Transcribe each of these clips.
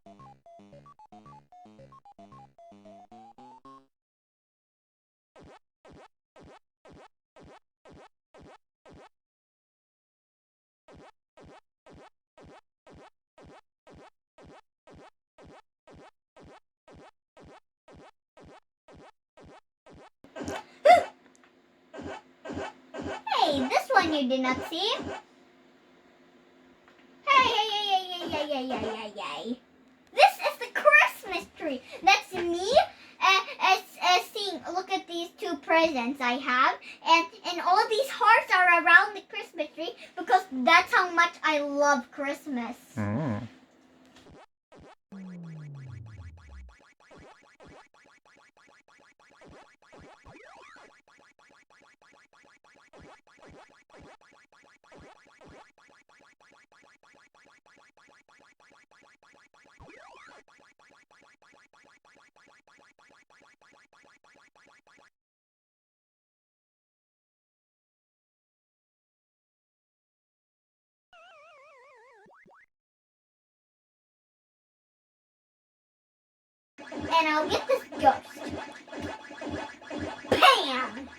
Hey, this one you did not see. Hey. This is the Christmas tree. That's me. Seeing. Look at these two presents I have, and all these hearts are around the Christmas tree because that's how much I love Christmas. Mm. And I'll get this ghost. Bam!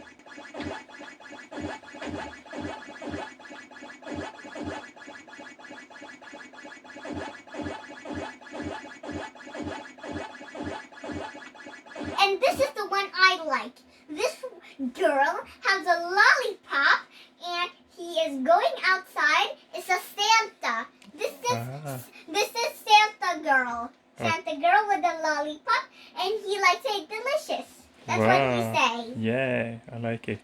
And this is the one I like. This girl has a lollipop and he is going outside. It's a Santa. This is Santa girl. Santa girl with a lollipop, and he likes it delicious. That's what we say. Yeah, I like it.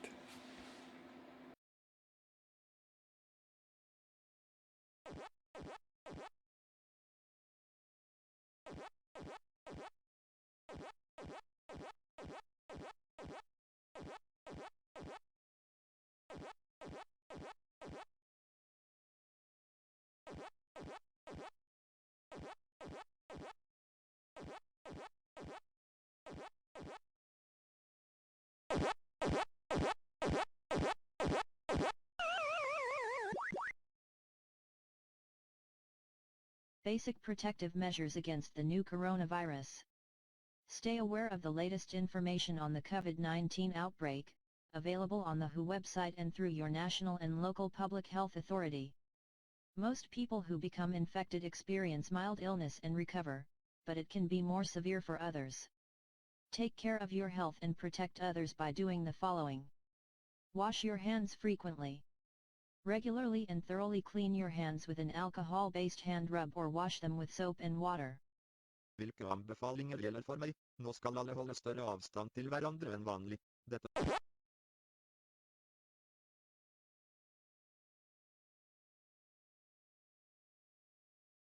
Basic protective measures against the new coronavirus. Stay aware of the latest information on the COVID-19 outbreak, available on the WHO website and through your national and local public health authority. Most people who become infected experience mild illness and recover, but it can be more severe for others. Take care of your health and protect others by doing the following. Wash your hands frequently. Regularly and thoroughly clean your hands with an alcohol-based hand rub or wash them with soap and water. Hvilke anbefalinger gjelder for meg? Nå skal alle holde større avstand til hverandre enn vanlig. Dette